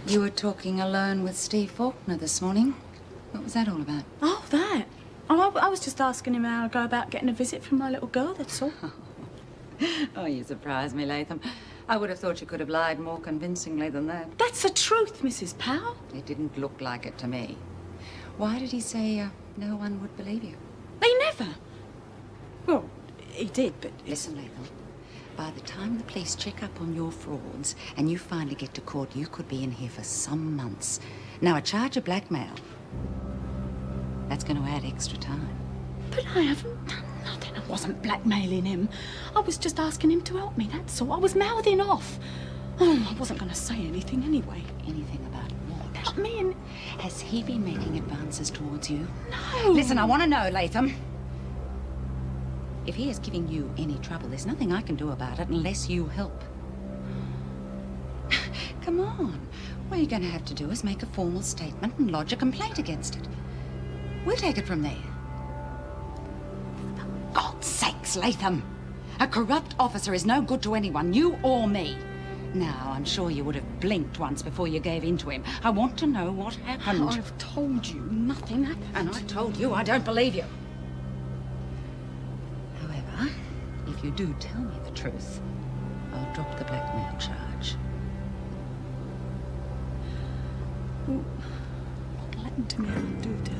You were talking alone with Steve Faulkner this morning. What was that all about? Oh, that? Oh, I was just asking him how I go about getting a visit from my little girl, that's all. Oh, you surprised me, Latham. I would have thought you could have lied more convincingly than that. That's the truth, Mrs. Powell. It didn't look like it to me. Why did he say no one would believe you? They never. Well, he did, but... Listen, Latham. By the time the police check up on your frauds and you finally get to court, you could be in here for some months. Now, a charge of blackmail, that's going to add extra time. But I haven't done nothing. I wasn't blackmailing him. I was just asking him to help me, that's all. I was mouthing off. Oh, I wasn't going to say anything anyway. Anything about what? About me and... Has he been making advances towards you? No. Listen, I want to know, Latham. If he is giving you any trouble, there's nothing I can do about it unless you help. Come on. All you're going to have to do is make a formal statement and lodge a complaint against it. We'll take it from there. For God's sakes, Latham. A corrupt officer is no good to anyone, you or me. Now, I'm sure you would have blinked once before you gave in to him. I want to know what happened. I've told you nothing happened. And I told you I don't believe you. However, if you do tell me the truth, I'll drop the blackmail charge. Well, what happened to me if I do tell?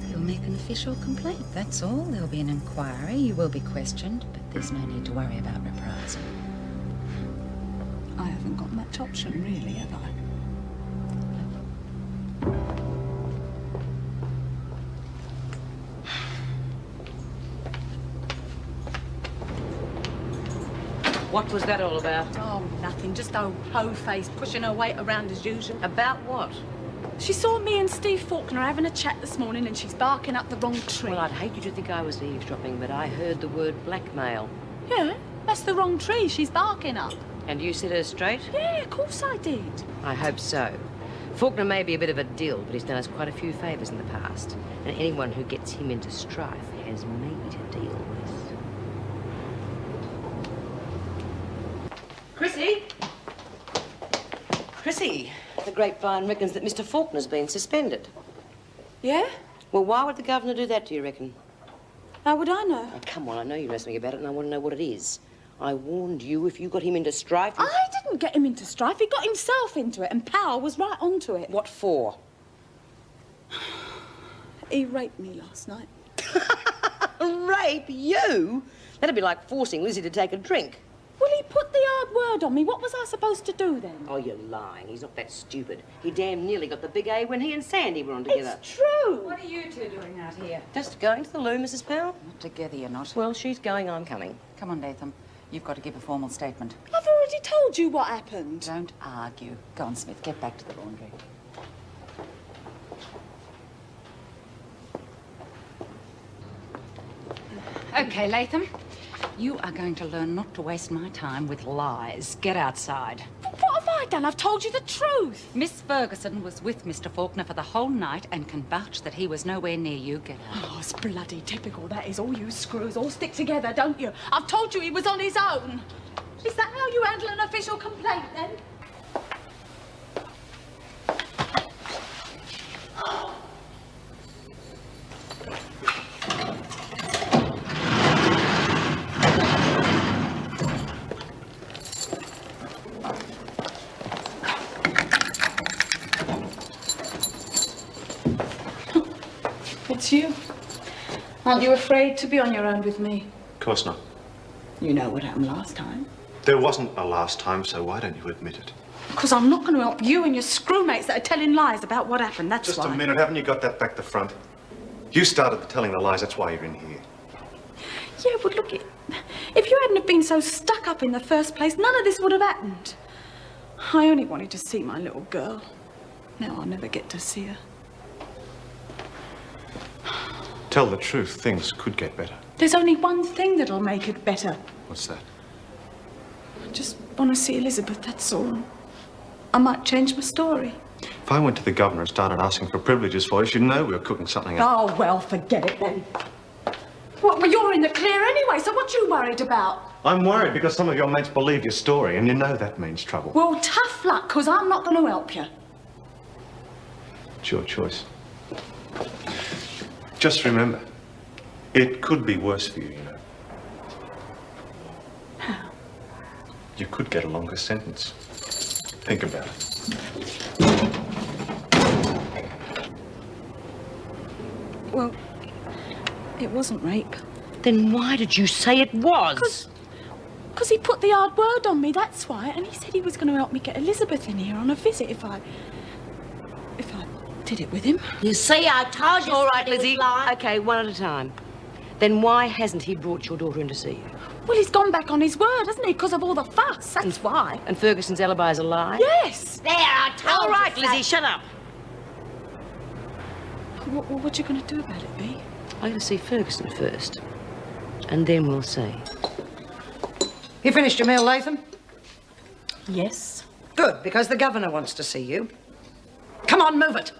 You'll make an official complaint, that's all. There'll be an inquiry, you will be questioned, but there's no need to worry about reprisal. I haven't got much option, really, have I? What was that all about? Oh, nothing. Just old hoe-face pushing her weight around as usual. About what? She saw me and Steve Faulkner having a chat this morning and she's barking up the wrong tree. Well, I'd hate you to think I was eavesdropping, but I heard the word blackmail. Yeah, that's the wrong tree she's barking up. And you set her straight? Yeah, of course I did. I hope so. Faulkner may be a bit of a dill, but he's done us quite a few favours in the past. And anyone who gets him into strife has me to deal with. Chrissie? Chrissie, the grapevine reckons that Mr. Faulkner's been suspended. Yeah? Well, why would the governor do that, do you reckon? How would I know? Oh, come on, I know you know something about it, and I want to know what it is. I warned you if you got him into strife... I didn't get him into strife. He got himself into it, and Powell was right onto it. What for? He raped me last night. Rape you? That'd be like forcing Lizzie to take a drink. Well, he put the hard word on me. What was I supposed to do then? Oh, you're lying. He's not that stupid. He damn nearly got the big A when he and Sandy were on together. It's true. What are you two doing out here? Just going to the loo, Mrs. Powell? Not together, you're not. Well, she's going, I'm coming. Come on, Latham. You've got to give a formal statement. I've already told you what happened. Don't argue. Go on, Smith. Get back to the laundry. Okay, Latham. You are going to learn not to waste my time with lies. Get outside. What have I done? I've told you the truth. Miss Ferguson was with Mr. Faulkner for the whole night and can vouch that he was nowhere near you. Get out. Oh, it's bloody typical. That is. All you screws all stick together, don't you? I've told you he was on his own. Is that how you handle an official complaint, then? It's you. Aren't you afraid to be on your own with me? Of course not. You know what happened last time. There wasn't a last time, so why don't you admit it? Because I'm not going to help you and your screwmates that are telling lies about what happened, that's Just why. a minute, haven't you got that back to front? You started the telling the lies, that's why you're in here. Yeah, but look, if you hadn't have been so stuck up in the first place, none of this would have happened. I only wanted to see my little girl. Now I'll never get to see her. Tell the truth, things could get better. There's only one thing that'll make it better. What's that? I just want to see Elizabeth, that's all. I might change my story. If I went to the governor and started asking for privileges for you, you'd know we were cooking something up. Oh, well, forget it then. What, well, you're in the clear anyway, so what you worried about? I'm worried because some of your mates believe your story, and you know that means trouble. Well, tough luck, because I'm not going to help you. It's your choice. Just remember, it could be worse for you, you know. How? You could get a longer sentence. Think about it. Well, it wasn't rape. Then why did you say it was? Because he put the hard word on me, that's why. And he said he was going to help me get Elizabeth in here on a visit if I did it with him. You see, I told you. All right, he was Lizzie. lying. Okay, one at a time. Then why hasn't he brought your daughter in to see you? Well, he's gone back on his word, hasn't he? Because of all the fuss, that's why. And Ferguson's alibi is a lie? Yes! There, I told All right, you. Lizzie, shut up. What you going to do about it, Bea? I'm going to see Ferguson first. And then we'll see. You finished your meal, Latham? Yes. Good, because the governor wants to see you. Come on, move it.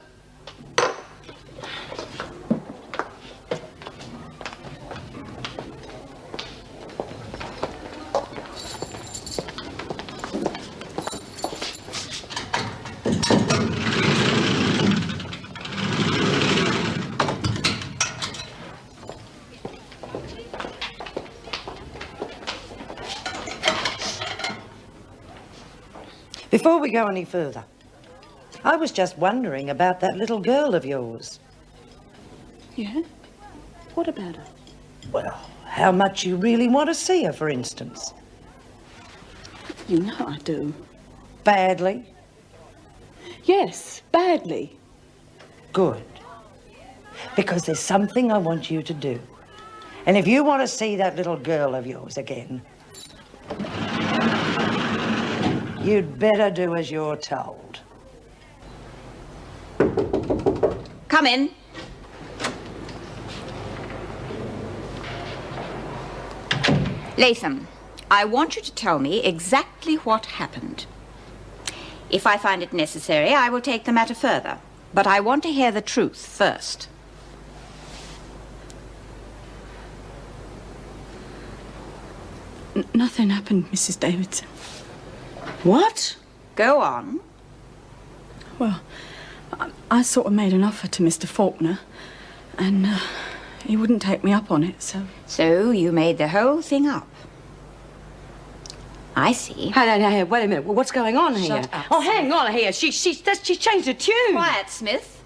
Before we go any further, I was just wondering about that little girl of yours. Yeah? What about her? Well, how much you really want to see her, for instance. You know I do. Badly? Yes, badly. Good. Because there's something I want you to do. And if you want to see that little girl of yours again, you'd better do as you're told. Come in. Latham, I want you to tell me exactly what happened. If I find it necessary, I will take the matter further. But I want to hear the truth first. Nothing happened, Mrs. Davidson. What? Go on. Well, I sort of made an offer to Mr. Faulkner, and he wouldn't take me up on it, so... So you made the whole thing up. I see. Hey, wait a minute. What's going on here? Shut up, Oh, hang on here. She's changed her tune. Quiet, Smith.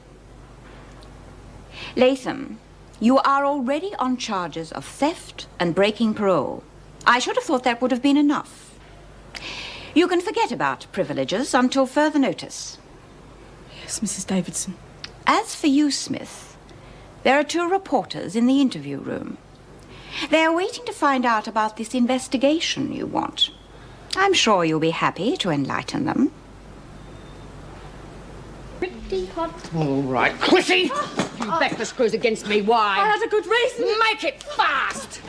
Latham, you are already on charges of theft and breaking parole. I should have thought that would have been enough. You can forget about privileges until further notice. Yes, Mrs. Davidson. As for you, Smith, there are 2 reporters in the interview room. They are waiting to find out about this investigation you want. I'm sure you'll be happy to enlighten them. Pretty hot. All right, Chrissie! You back the screws against me. I Why? had a good reason. Make it fast!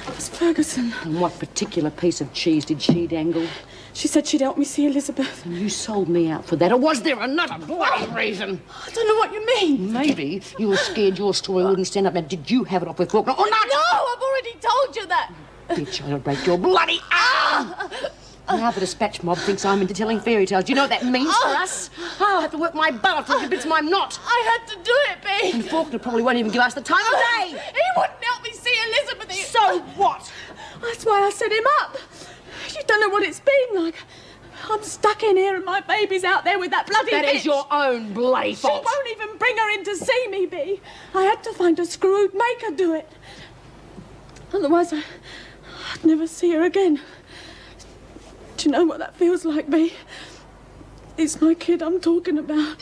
Miss Ferguson. And what particular piece of cheese did she dangle? She said she'd help me see Elizabeth. And you sold me out for that, or was there another bloody reason? I don't know what you mean. Maybe you were scared your story wouldn't stand up. Now, did you have it off with Faulkner or not? No, I've already told you that. Bitch, I'll break your bloody arm! Now the dispatch mob thinks I'm into telling fairy tales. Do you know what that means for us? I'll have to work my butt off to convince them I'm not. I had to do it, Bea. And Faulkner probably won't even give us the time of day. He wouldn't help me see Elizabeth. So what? That's why I set him up. You don't know what it's been like. I'm stuck in here and my baby's out there with that bloody That bitch. is your own bloody She fault. won't even bring her in to see me, Bea. I had to find a screw who'd make her do it. Otherwise, I'd never see her again. Do you know what that feels like, Bea? It's my kid I'm talking about.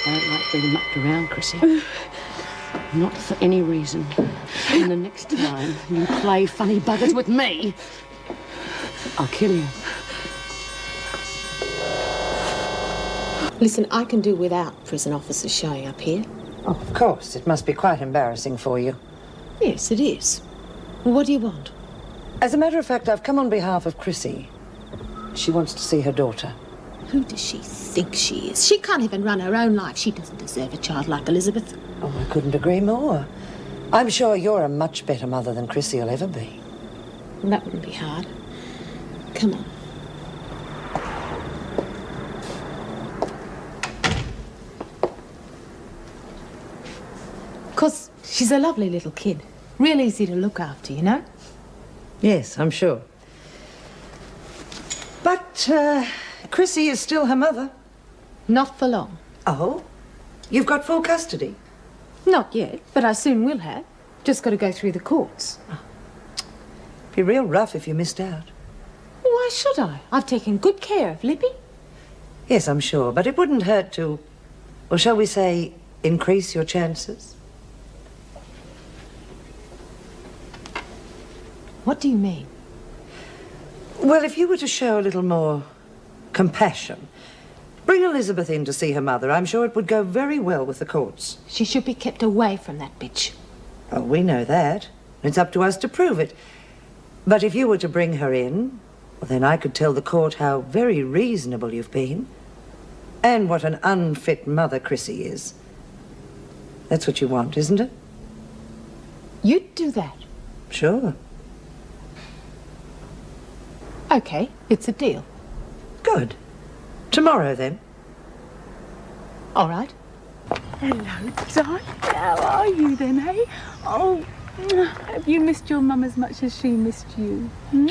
I don't like being mucked around, Chrissie. Not for any reason. And the next time you play funny buggers with me, I'll kill you. Listen, I can do without prison officers showing up here. Oh, of course. It must be quite embarrassing for you. Yes, it is. Well, what do you want? As a matter of fact, I've come on behalf of Chrissie. She wants to see her daughter. Who does she think she is? She can't even run her own life. She doesn't deserve a child like Elizabeth. Oh, I couldn't agree more. I'm sure you're a much better mother than Chrissie will ever be. That wouldn't be hard. Come on. Because she's a lovely little kid. Real easy to look after, you know? Yes, I'm sure. But Chrissie is still her mother. Not for long. Oh? You've got full custody? Not yet, but I soon will have. Just got to go through the courts. Be real rough if you missed out. Why should I? I've taken good care of Lippy. Yes, I'm sure, but it wouldn't hurt to, or shall we say, increase your chances. What do you mean? Well, if you were to show a little more compassion, bring Elizabeth in to see her mother, I'm sure it would go very well with the courts. She should be kept away from that bitch. Oh, we know that. It's up to us to prove it. But if you were to bring her in, well, then I could tell the court how very reasonable you've been. And what an unfit mother Chrissie is. That's what you want, isn't it? You'd do that? Sure. Okay, it's a deal. Good. Tomorrow, then. All right. Hello, darling. How are you then, eh? Oh, have you missed your mum as much as she missed you? Hmm?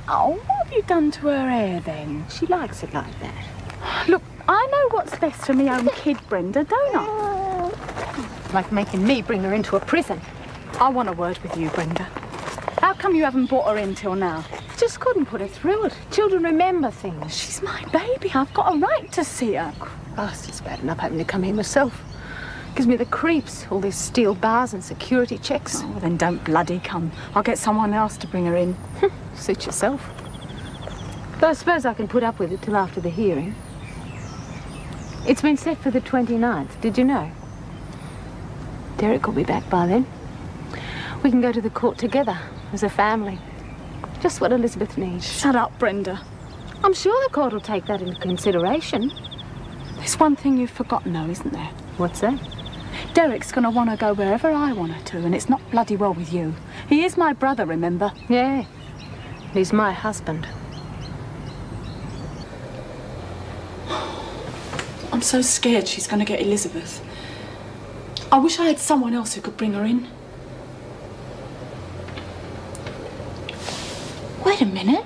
Oh, what have you done to her hair then? She likes it like that. Look, I know what's best for me own kid, Brenda, don't I? Like making me bring her into a prison. I want a word with you, Brenda. How come you haven't brought her in till now? Just couldn't put her through it. Children remember things. She's my baby. I've got a right to see her. Christ, it's bad enough having to come here myself. Gives me the creeps, all these steel bars and security checks. Oh, well, then don't bloody come. I'll get someone else to bring her in. Suit yourself. But I suppose I can put up with it till after the hearing. It's been set for the 29th, did you know? Derek will be back by then. We can go to the court together, as a family. Just what Elizabeth needs. Shut up, Brenda. I'm sure the court will take that into consideration. There's one thing you've forgotten, though, isn't there? What's that? Derek's going to want to go wherever I want her to, and it's not bloody well with you. He is my brother, remember? Yeah. He's my husband. I'm so scared she's going to get Elizabeth. I wish I had someone else who could bring her in. Wait a minute.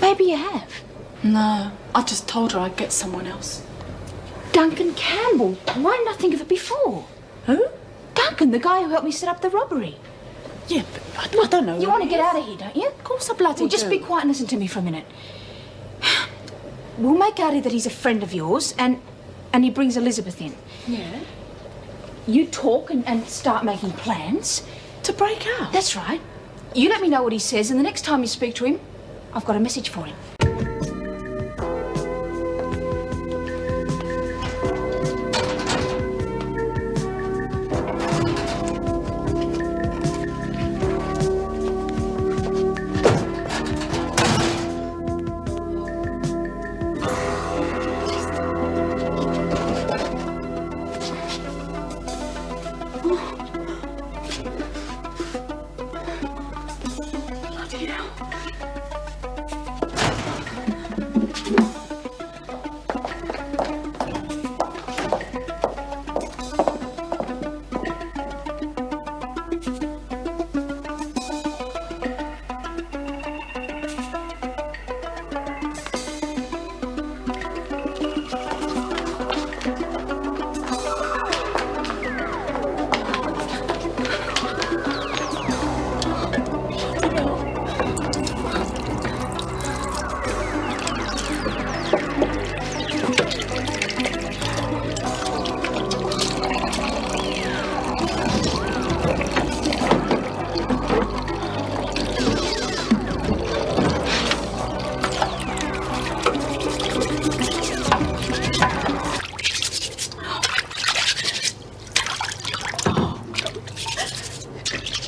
Maybe you have. No, I just told her I'd get someone else. Duncan Campbell. Why didn't I think of it before? Who? Duncan, the guy who helped me set up the robbery. Yeah, but I don't know. You want to get out of here, don't you? Of course I bloody Well, just do. be quiet and listen to me for a minute. We'll make out that he's a friend of yours and he brings Elizabeth in. Yeah? You talk and start making plans. To break out? That's right. You let me know what he says, and the next time you speak to him, I've got a message for him.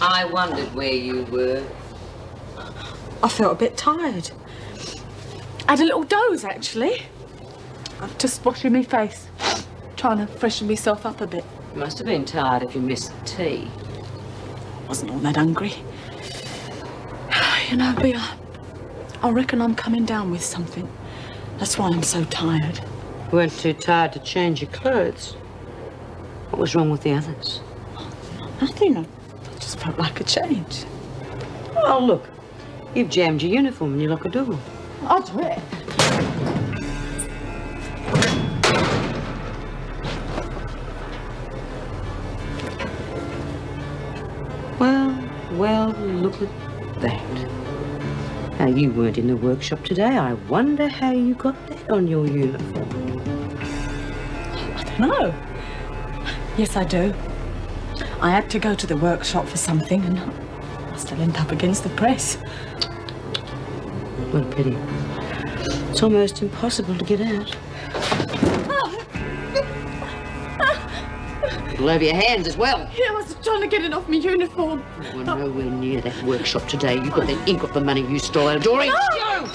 I wondered where you were. I felt a bit tired. I had a little doze, actually. I'm just washing my face, trying to freshen myself up a bit. You must have been tired if you missed the tea. I wasn't all that hungry. You know, Bea, I reckon I'm coming down with something. That's why I'm so tired. You weren't too tired to change your clothes. What was wrong with the others? Nothing. I just felt like a change. Oh, look. You've jammed your uniform and you lock a door. I'll do it. Well, look at that. Now, you weren't in the workshop today. I wonder how you got that on your uniform. I don't know. Yes, I do. I had to go to the workshop for something and I still end up against the press. What a pity. It's almost impossible to get out. All over your hands as well. Yeah, I was trying to get it off my uniform. You were nowhere near that workshop today. You got that ink off the money you stole out of Doreen. No!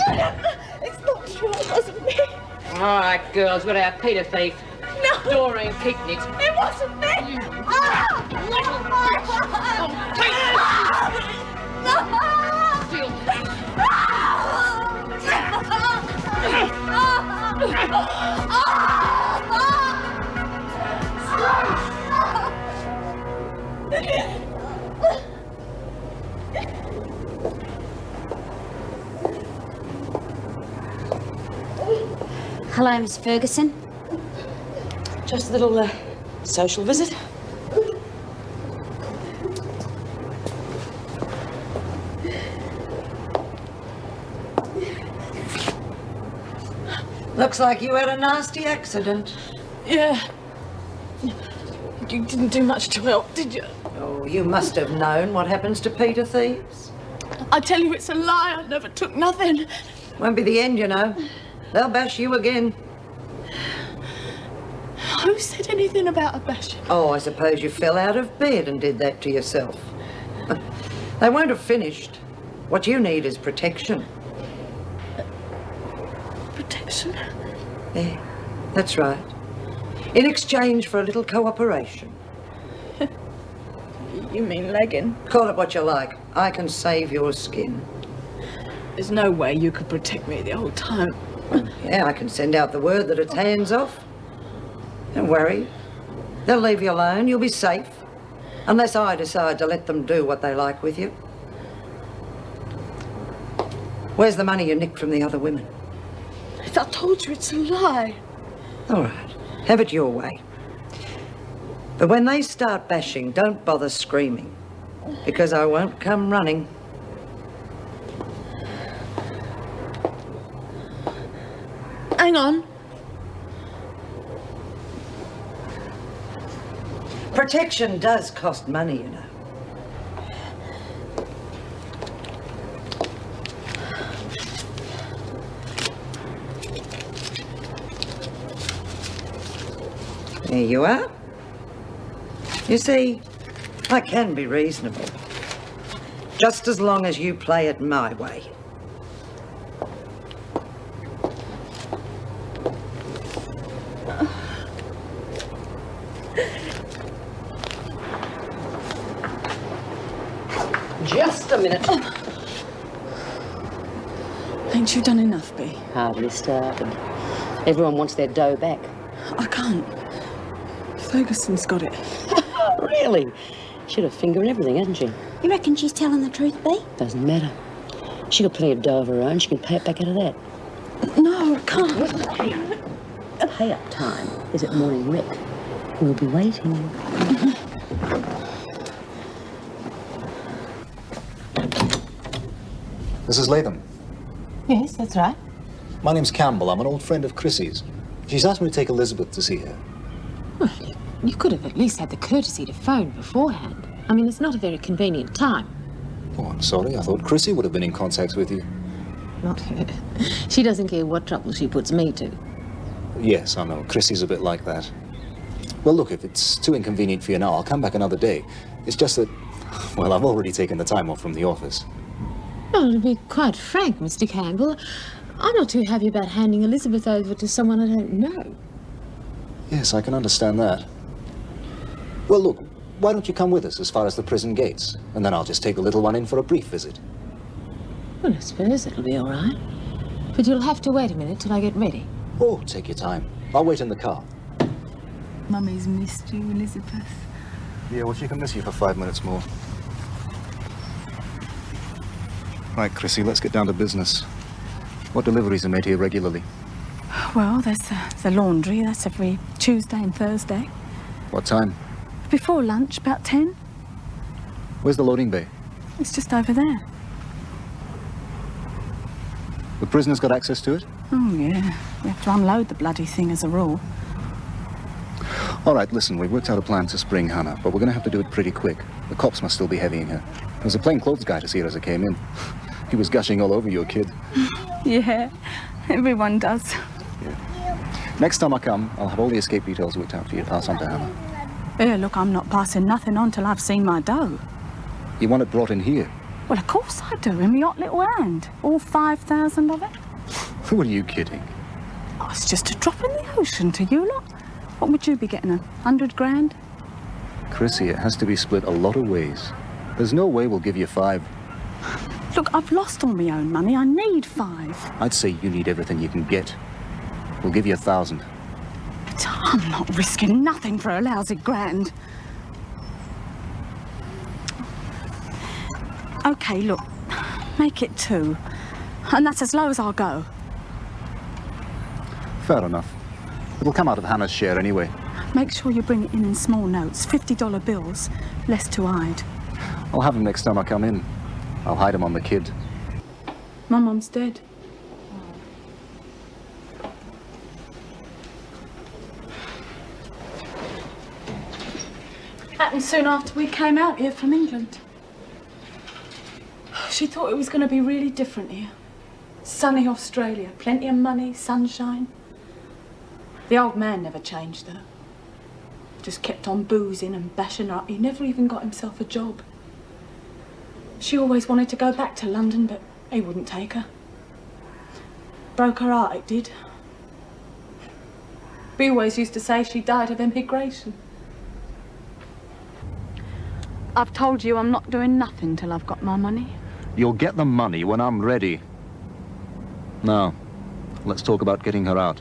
It's not true. It wasn't me. All right, girls, we're our Peter thief. No! Doreen kicked it. It wasn't me! Hello, Miss Ferguson. Just a little social visit. Looks like you had a nasty accident. Yeah. You didn't do much to help, did you? Oh, you must have known what happens to Peter thieves. I tell you, it's a lie. I never took nothing. Won't be the end, you know. They'll bash you again. Who said anything about a bashing? Oh, I suppose you fell out of bed and did that to yourself. They won't have finished. What you need is protection. Protection? Yeah, that's right. In exchange for a little cooperation. You mean legging? Call it what you like. I can save your skin. There's no way you could protect me the whole time. Yeah, I can send out the word that it's hands off. Don't worry. They'll leave you alone. You'll be safe. Unless I decide to let them do what they like with you. Where's the money you nicked from the other women? I told you it's a lie. All right. Have it your way. But when they start bashing, don't bother screaming. Because I won't come running. Hang on. Protection does cost money, you know. There you are. You see, I can be reasonable. Just as long as you play it my way. Just a minute. Ain't you done enough, Bea? Hardly started. Everyone wants their dough back. I can't. Ferguson's got it. Really? She'd have finger in everything, hasn't she? You reckon she's telling the truth, Bea? Doesn't matter. She got plenty of dough of her own. She can pay it back out of that. No, I can't. Pay-up time is at morning rec. We'll be waiting. This is Latham. Yes, that's right. My name's Campbell. I'm an old friend of Chrissie's. She's asked me to take Elizabeth to see her. Well, you could have at least had the courtesy to phone beforehand. I mean, it's not a very convenient time. Oh, I'm sorry. I thought Chrissie would have been in contact with you. Not her. She doesn't care what trouble she puts me to. Yes, I know. Chrissie's a bit like that. Well, look, if it's too inconvenient for you now, I'll come back another day. It's just that, well, I've already taken the time off from the office. Well, to be quite frank, Mr. Campbell, I'm not too happy about handing Elizabeth over to someone I don't know. Yes, I can understand that. Well, look, why don't you come with us as far as the prison gates? And then I'll just take the little one in for a brief visit. Well, I suppose it'll be all right. But you'll have to wait a minute till I get ready. Oh, take your time. I'll wait in the car. Mummy's missed you, Elizabeth. Yeah, well, she can miss you for 5 minutes more. Right, Chrissie, let's get down to business. What deliveries are made here regularly? Well, there's the laundry. That's every Tuesday and Thursday. What time? Before lunch, about 10. Where's the loading bay? It's just over there. The prisoners got access to it? Oh, yeah. We have to unload the bloody thing as a rule. All right, listen, we've worked out a plan to spring Hannah, but we're going to have to do it pretty quick. The cops must still be heavying her. There was a plainclothes guy to see her as I came in. He was gushing all over your kid. Yeah, everyone does. Yeah. Next time I come, I'll have all the escape details worked out for you to pass on to Hannah. Yeah, look, I'm not passing nothing on till I've seen my dough. You want it brought in here? Well, of course I do, in my hot little hand. All 5,000 of it. Who are you kidding? Oh, it's just a drop in the ocean to you lot. What would you be getting, 100 grand? Chrissie, it has to be split a lot of ways. There's no way we'll give you 5. Look, I've lost all my own money. I need 5. I'd say you need everything you can get. We'll give you 1,000. But I'm not risking nothing for a lousy grand. OK, look, make it 2. And that's as low as I'll go. Fair enough. It'll come out of Hannah's share anyway. Make sure you bring it in small notes, $50 bills, less to hide. I'll have them next time I come in. I'll hide them on the kid. My mum's dead. Happened soon after we came out here from England. She thought it was going to be really different here. Sunny Australia, plenty of money, sunshine. The old man never changed though. Just kept on boozing and bashing her up. He never even got himself a job. She always wanted to go back to London, but he wouldn't take her. Broke her heart, it did. We always used to say she died of emigration. I've told you I'm not doing nothing till I've got my money. You'll get the money when I'm ready. Now, let's talk about getting her out.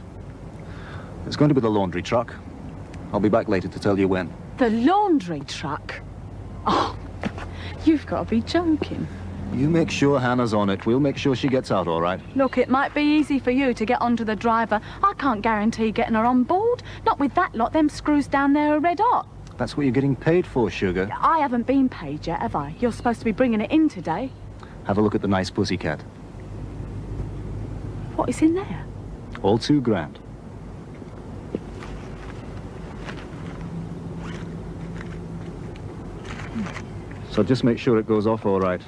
It's going to be the laundry truck. I'll be back later to tell you when. The laundry truck? Oh, you've got to be joking. You make sure Hannah's on it. We'll make sure she gets out all right. Look, it might be easy for you to get onto the driver. I can't guarantee getting her on board. Not with that lot. Them screws down there are red hot. That's what you're getting paid for, sugar. I haven't been paid yet, have I? You're supposed to be bringing it in today. Have a look at the nice pussycat. What is in there? All $2 grand. So just make sure it goes off all right.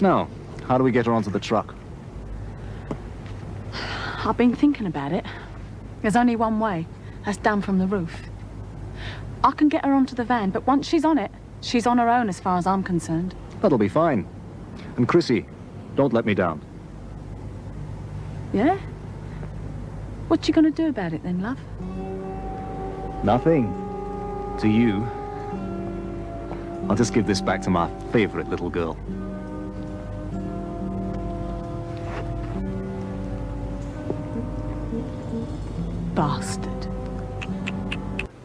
Now, how do we get her onto the truck? I've been thinking about it. There's only one way. That's down from the roof. I can get her onto the van, but once she's on it, she's on her own as far as I'm concerned. That'll be fine. And Chrissie, don't let me down. Yeah? What you gonna do about it then, love? Nothing. To you. I'll just give this back to my favorite little girl. Bastard.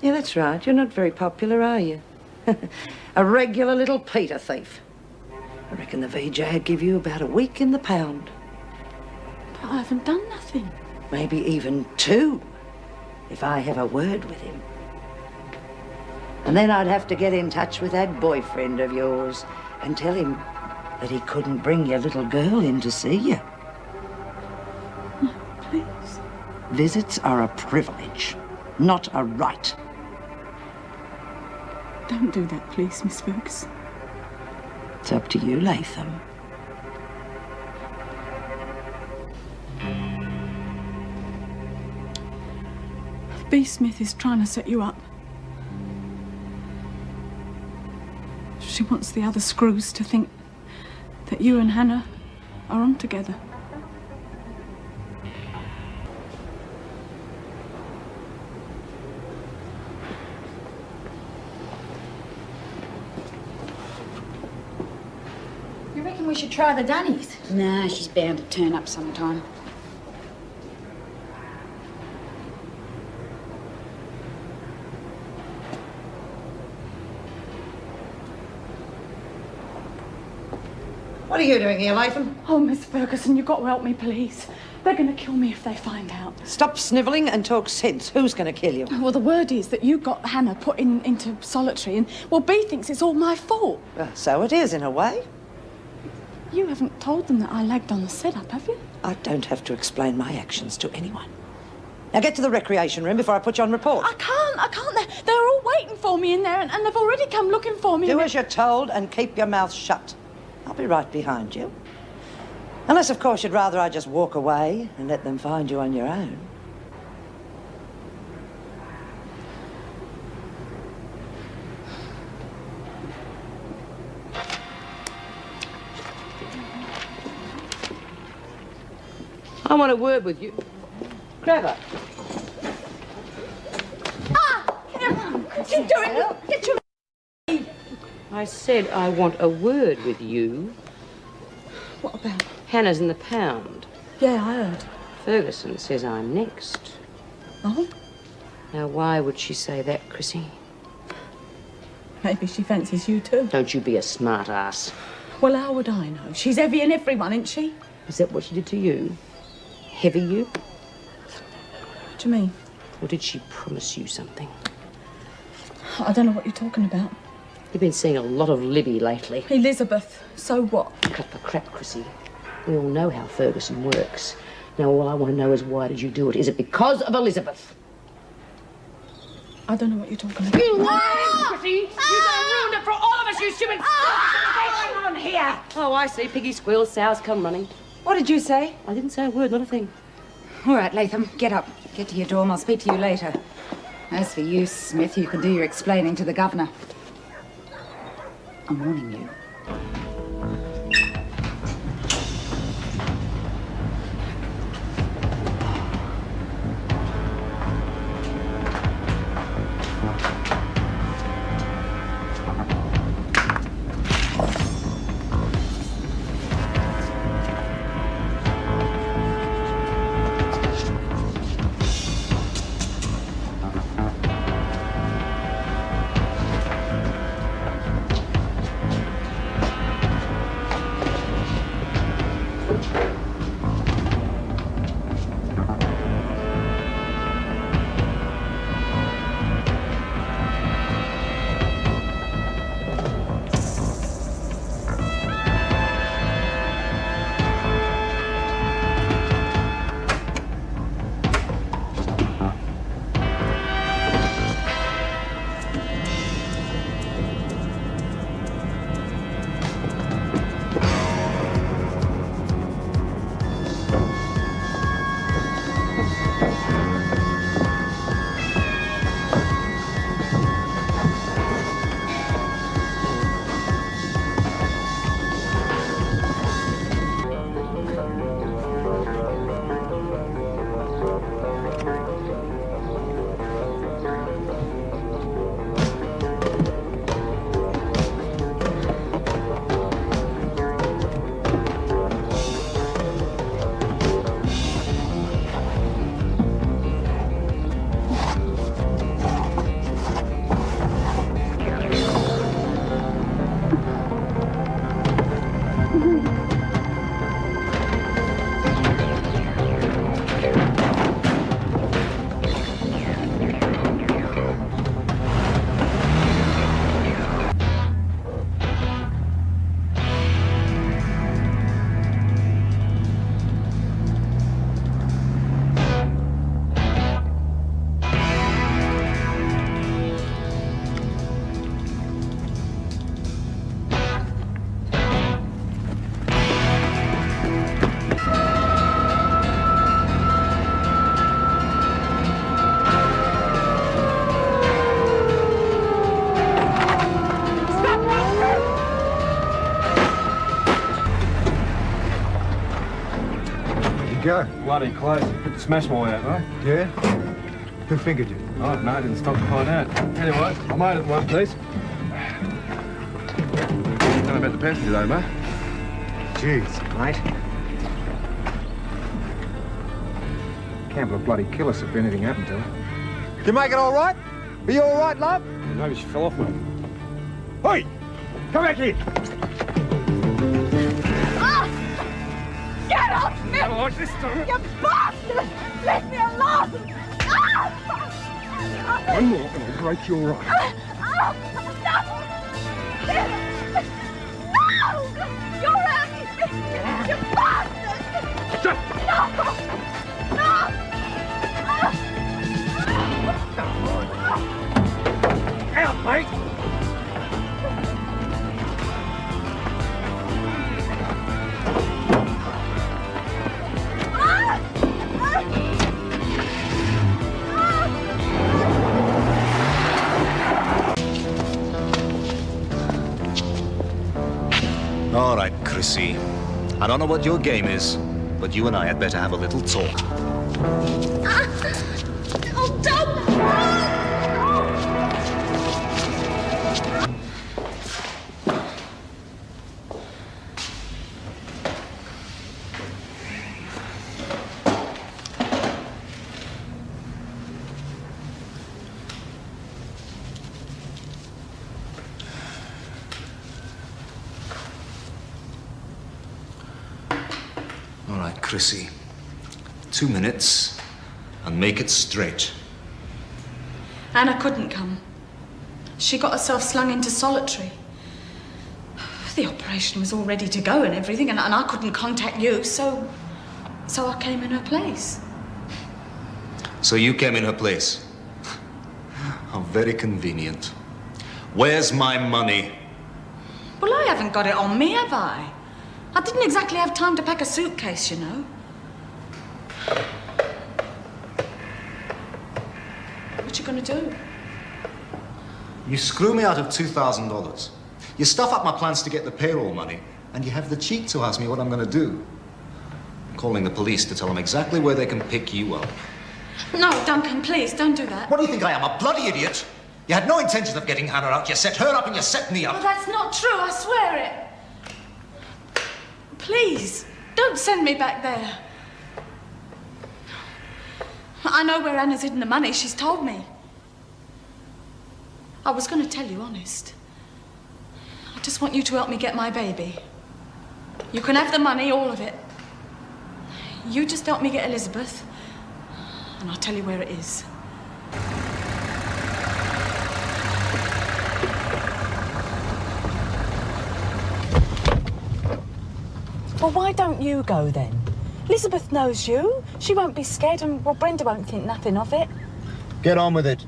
Yeah, that's right. You're not very popular, are you? A regular little Peter thief. I reckon the VJ'd give you about a week in the pound. But I haven't done nothing. Maybe even 2, if I have a word with him. And then I'd have to get in touch with that boyfriend of yours and tell him that he couldn't bring your little girl in to see you. No, please. Visits are a privilege, not a right. Don't do that, please, Miss Fuchs. It's up to you, Latham. B. Smith is trying to set you up. She wants the other screws to think that you and Hannah are on together. we should try the Dunnies. Nah, she's bound to turn up sometime. What are you doing here, Latham? Oh, Miss Ferguson, you've got to help me, please. They're going to kill me if they find out. Stop snivelling and talk sense. Who's going to kill you? Well, the word is that you got Hannah put into solitary and, well, Bea thinks it's all my fault. So it is, in a way. You haven't told them that I lagged on the setup, have you? I don't have to explain my actions to anyone. Now get to the recreation room before I put you on report. I can't. They're all waiting for me in there and they've already come looking for me. Do as you're told and keep your mouth shut. I'll be right behind you. Unless, of course, you'd rather I just walk away and let them find you on your own. I want a word with you. Grab her. What are you doing? Get your... I said I want a word with you. What about? Hannah's in the pound. Yeah, I heard. Ferguson says I'm next. Oh? Now, why would she say that, Chrissie? Maybe she fancies you too. Don't you be a smart ass. Well, how would I know? She's heavy in everyone, isn't she? Is that what she did to you? Heavy you? What do you mean? Or did she promise you something? I don't know what you're talking about. You've been seeing a lot of Libby lately. Elizabeth, so what? Cut the crap, Chrissie. We all know how Ferguson works. Now, all I want to know is why did you do it? Is it because of Elizabeth? I don't know what you're talking about. You lied, Chrissie! You done ruined it for all of us, you stupid... What's going on here? Oh, I see. Piggy squeals, sows come running. What did you say? I didn't say a word, not a thing. All right, Latham, get up. Get to your dorm. I'll speak to you later. As for you, Smith, you can do your explaining to the governor. I'm warning you. Go. Bloody close. Smashed my way out, right? Yeah? Who fingered you? Oh, no, I didn't stop to find out. Anyway, I made it in one piece. Don't know about the passenger though, mate. Jeez, mate. Campbell would bloody kill us if anything happened to her. You make it all right? Are you all right, love? Maybe she fell off, mate. Hey! Come back here! Get off me! Oh, what's this time? You bastard! Leave me alone! One more and I'll break your right. No! You're hurting me! You bastard! Shut! No! Out, mate! All right, Chrissie. I don't know what your game is, but you and I had better have a little talk. Oh, don't! All right, Chrissie. 2 minutes, and make it straight. Anna couldn't come. She got herself slung into solitary. The operation was all ready to go and everything, and I couldn't contact you, so I came in her place. So you came in her place. How very convenient. Where's my money? Well, I haven't got it on me, have I? I didn't exactly have time to pack a suitcase, you know. What you gonna do? You screw me out of $2,000. You stuff up my plans to get the payroll money, and you have the cheek to ask me what I'm gonna do. I'm calling the police to tell them exactly where they can pick you up. No, Duncan, please, don't do that. What do you think I am, a bloody idiot? You had no intention of getting Hannah out. You set her up and you set me up. Well, that's not true, I swear it. Please, don't send me back there. I know where Anna's hidden the money. She's told me. I was going to tell you, honest. I just want you to help me get my baby. You can have the money, all of it. You just help me get Elizabeth, and I'll tell you where it is. Well, why don't you go then? Elizabeth knows you. She won't be scared, and, well, Brenda won't think nothing of it. Get on with it.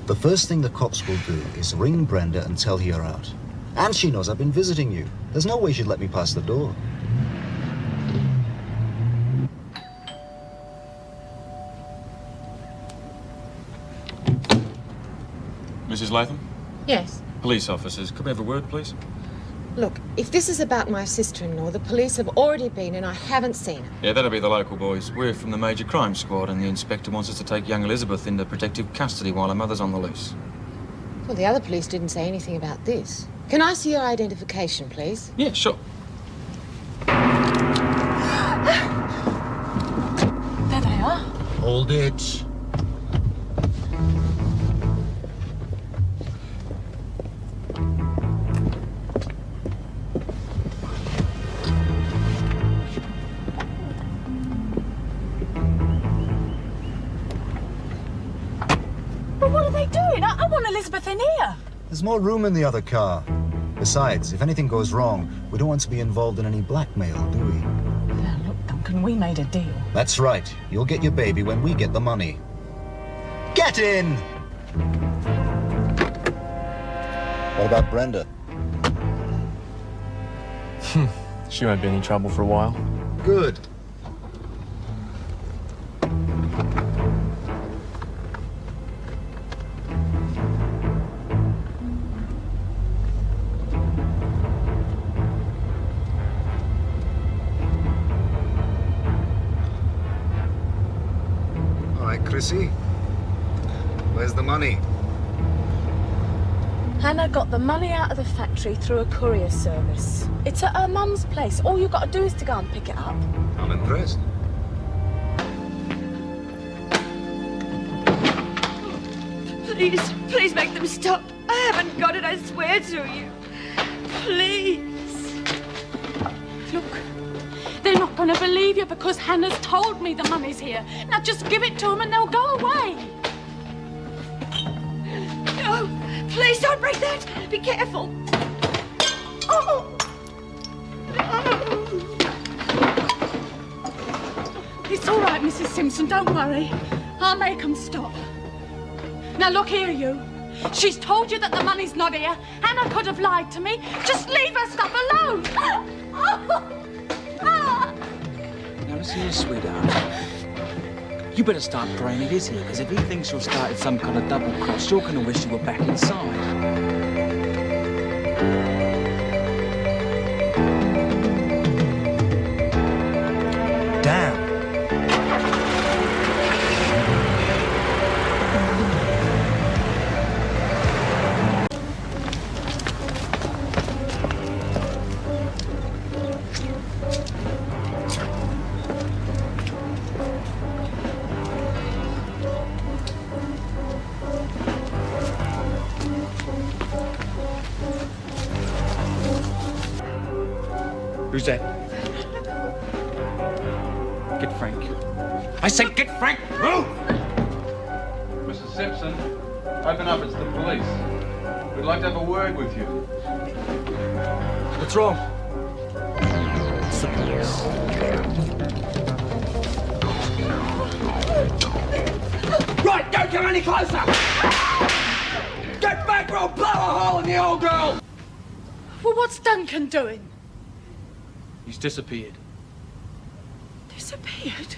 The first thing the cops will do is ring Brenda and tell her you're out. And she knows I've been visiting you. There's no way she'd let me pass the door. Mrs. Latham? Yes. Police officers. Could we have a word, please? Look, if this is about my sister-in-law, the police have already been and I haven't seen her. Yeah, that'll be the local boys. We're from the Major Crime Squad, and the inspector wants us to take young Elizabeth into protective custody while her mother's on the loose. Well, the other police didn't say anything about this. Can I see your identification, please? Yeah, sure. There they are. Hold it. But what are they doing? I want Elizabeth in here. There's more room in the other car. Besides, if anything goes wrong, we don't want to be involved in any blackmail, do we? Now, look, Duncan, we made a deal. That's right. You'll get your baby when we get the money. Get in! What about Brenda? She won't be any trouble for a while. Good. All right, Chrissie. Where's the money? Hannah got the money out of the factory through a courier service. It's at her mum's place. All you've got to do is to go and pick it up. I'm impressed. Please make them stop. I haven't got it, I swear to you. Please. Look, they're not going to believe you because Hannah's told me the money's here. Now just give it to them and they'll go away. No, please don't break that. Be careful. Oh. It's all right, Mrs. Simpson, don't worry. I'll make them stop. Now look here, you. She's told you that the money's not here. Hannah could have lied to me. Just leave her stuff alone. Now listen here, sweetheart. You better start praying it is here, because if he thinks you've started some kind of double cross, you're going to wish you were back inside. Who's that? Get Frank. I said get Frank! Move! Mrs. Simpson, open up, it's the police. We'd like to have a word with you. What's wrong? It's the police. Right, don't come any closer! Get back or I'll blow a hole in the old girl! Well, what's Duncan doing? He's disappeared. Disappeared?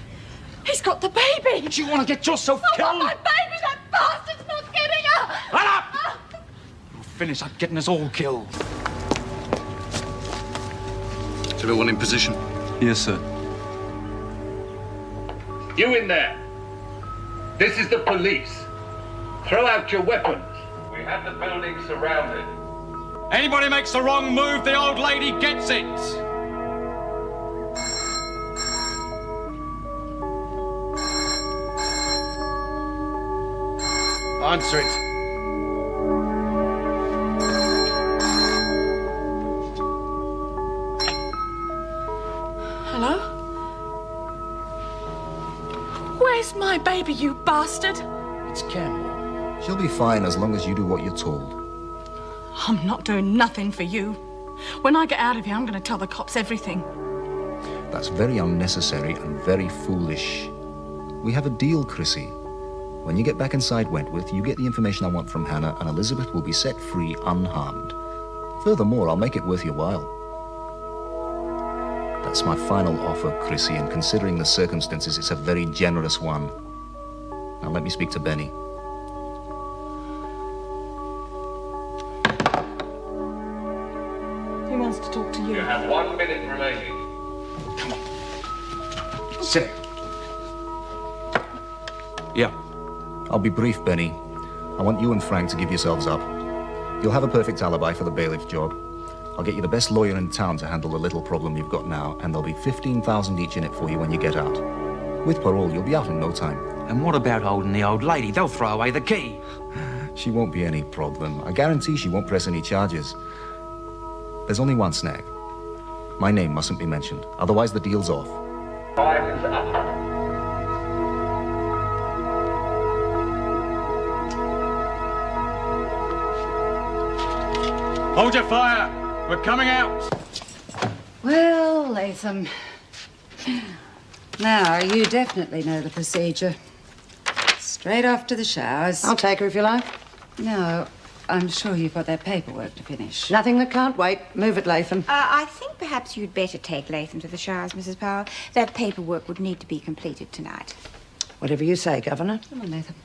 He's got the baby! Do you want to get yourself killed? Oh, my baby! That bastard's not getting her! Shut up! You'll finish up getting us all killed. Is everyone in position? Yes, sir. You in there. This is the police. Throw out your weapons. We have the building surrounded. Anybody makes the wrong move, the old lady gets it. Answer it. Hello? Where's my baby, you bastard? It's Campbell. She'll be fine as long as you do what you're told. I'm not doing nothing for you. When I get out of here, I'm going to tell the cops everything. That's very unnecessary and very foolish. We have a deal, Chrissie. When you get back inside Wentworth, you get the information I want from Hannah, and Elizabeth will be set free unharmed. Furthermore, I'll make it worth your while. That's my final offer, Chrissie, and considering the circumstances, it's a very generous one. Now let me speak to Benny. He wants to talk to you. You have 1 minute remaining. Sit. Yeah. I'll be brief, Benny. I want you and Frank to give yourselves up. You'll have a perfect alibi for the bailiff job. I'll get you the best lawyer in town to handle the little problem you've got now, and there'll be 15,000 each in it for you when you get out. With parole, you'll be out in no time. And what about holding the old lady? They'll throw away the key. She won't be any problem. I guarantee she won't press any charges. There's only one snag. My name mustn't be mentioned, otherwise the deal's off. Time is up. Hold your fire. We're coming out. Well, Latham. Now, you definitely know the procedure. Straight off to the showers. I'll take her if you like. No, I'm sure you've got that paperwork to finish. Nothing that can't wait. Move it, Latham. I think perhaps you'd better take Latham to the showers, Mrs. Powell. That paperwork would need to be completed tonight. Whatever you say, Governor. Come on, Latham.